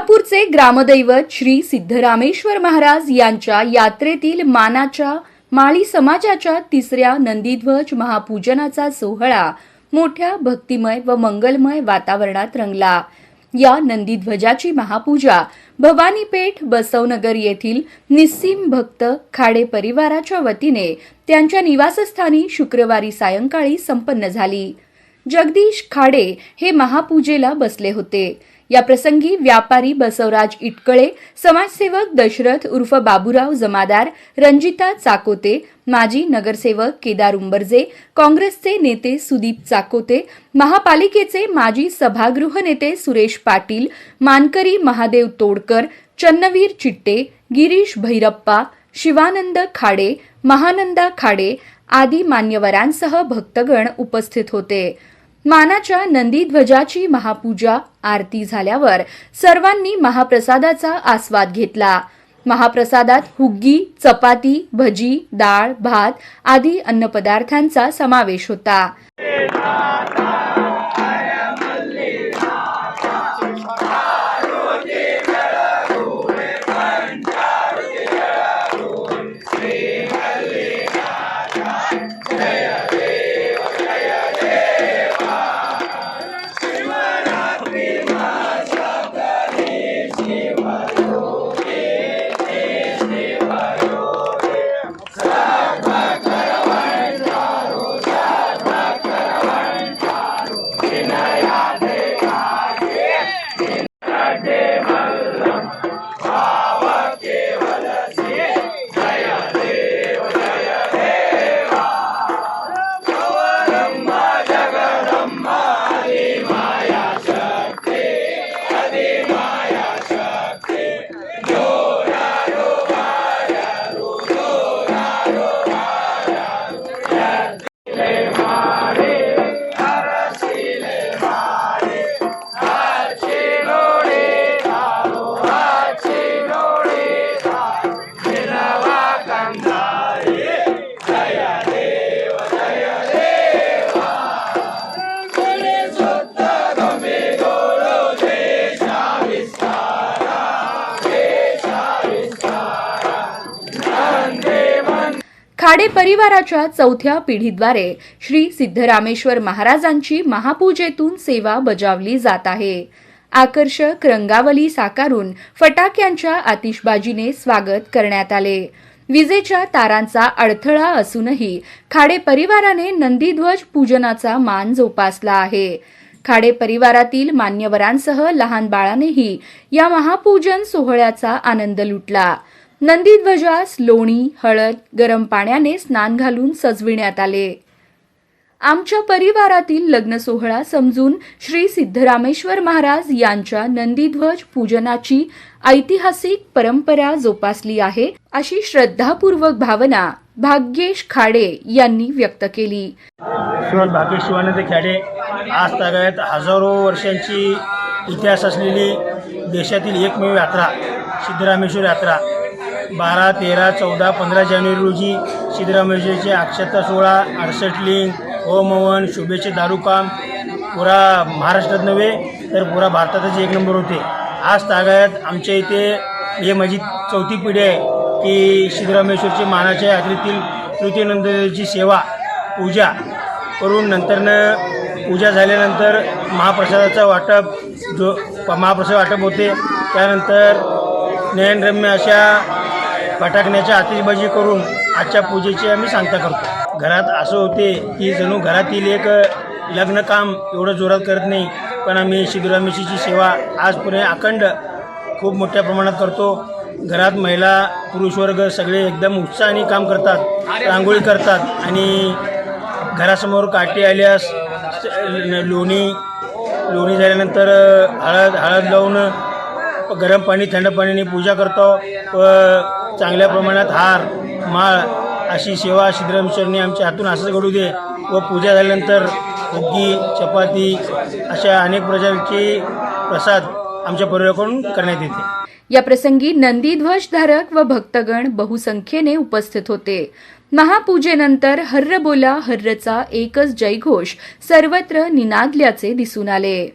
महापूरचे ग्रामदैवत श्री सिद्धरामेश्वर महाराज यांच्या यात्रेतील मानाच्या माळी समाजाच्या तिसऱ्या नंदीध्वज महापूजनाचा सोहळा मोठ्या भक्तिमय व मंगलमय वातावरणात रंगला। या नंदीध्वजाची महापूजा भवानीपेठ बसवनगर येथील निस्सीम भक्त खाडे परिवाराच्या वतीने त्यांच्या निवासस्थानी शुक्रवारी सायंकाळी संपन्न झाली। जगदीश खाडे हे महापूजेला बसले होते। या प्रसंगी व्यापारी बसवराज इटकळे, समाजसेवक दशरथ उर्फ बाबूराव जमादार, रंजिता चाकोते, माजी नगरसेवक केदार उंबरजे, काँग्रेसचे नेते सुदीप चाकोते, महापालिकेचे माजी सभागृह नेते सुरेश पाटील, मानकरी महादेव तोडकर, चन्नवीर चिट्टे, गिरीश भैरप्पा, शिवानंद खाडे, महानंदा खाडे आदी मान्यवरांसह भक्तगण उपस्थित होते। मानाच्या नंदीध्वजाची महापूजा आरती झाल्यावर सर्वांनी महाप्रसादाचा आस्वाद घेतला। महाप्रसादात हुग्गी, चपाती, भजी, डाळ, भात आदी अन्नपदार्थांचा समावेश होता। खाडे परिवाराच्या चौथ्या पिढीद्वारे श्री सिद्धरामेश्वर महाराजांची महापूजेतून सेवा बजावली जात आहे। आकर्षक रंगावली साकारून फटाक्यांच्या आतिषबाजीने स्वागत करण्यात आले। विजेच्या तारांचा अडथळा असूनही खाडे परिवाराने नंदीध्वज पूजनाचा मान जोपासला आहे। खाडे परिवारातील मान्यवरांसह लहान बाळांनीही या महापूजन सोहळ्याचा आनंद लुटला। नंदीध्वजास लोणी, हळद, गरम पाण्याने स्नान घालून सजविण्यात आले। आमच्या परिवारातील लग्न सोहळा समजून श्री सिद्धरामेश्वर महाराज यांच्या नंदीध्वज पूजनाची ऐतिहासिक परंपरा जोपासली आहे, अशी श्रद्धापूर्वक भावना भाग्येश खाडे यांनी व्यक्त केली। भाग्येश शिवानंद खाडे आज तागायत हजारो वर्षांची इतिहास असलेली देशातील एकमेव यात्रा सिद्धरामेश्वर यात्रा 12, 13, 14, 15 जानेवारी रोजी सिद्धरामेश्वरचे अक्षता सोहळा, 68 लिंग, होम हवन, शुभेच्छा दारूकाम पुरा महाराष्ट्रात नव्हे तर पुरा भारतातच एक नंबर होते। आज तागायत आमच्या इथे हे माझी चौथी पिढी आहे की सिद्धरामेश्वरचे मानाच्या यात्रेतील तृतीय नंदीची सेवा पूजा करून नंतरनं पूजा झाल्यानंतर महाप्रसादाचं वाटप महाप्रसाद वाटप होते। त्यानंतर नयनरम्य अशा फटाकण्याच्या आतिषबाजी करून आजच्या पूजेची आम्ही सांगता करतो। घरात असं होते की जणू घरातील एक लग्न काम एवढं जोरात करत नाही, पण आम्ही सिद्धरामेश्वरची सेवा आजपर्यंत अखंड खूप मोठ्या प्रमाणात करतो। घरात महिला पुरुष वर्ग सगळे एकदम उत्साहाने काम करतात, रांगोळी करतात आणि घरासमोर काठी आल्यास लोणी झाल्यानंतर हळद लावून गरम पाणी थंड पाण्याने पूजा करतो व चांगल्या प्रमाणात हार माळ अशी सेवा सिद्धरामेश्वरने आमच्या हातून असंच घडू दे व पूजा झाल्यानंतर हुग्गी, चपाती अशा अनेक प्रकारचे प्रसाद आमच्या परिवाराकडून करण्यात येते। या प्रसंगी नंदीध्वज धारक व भक्तगण बहुसंख्येने उपस्थित होते। महापूजेनंतर हर्र बोला हर्रचा एकच जयघोष सर्वत्र निनादल्याचे दिसून आले।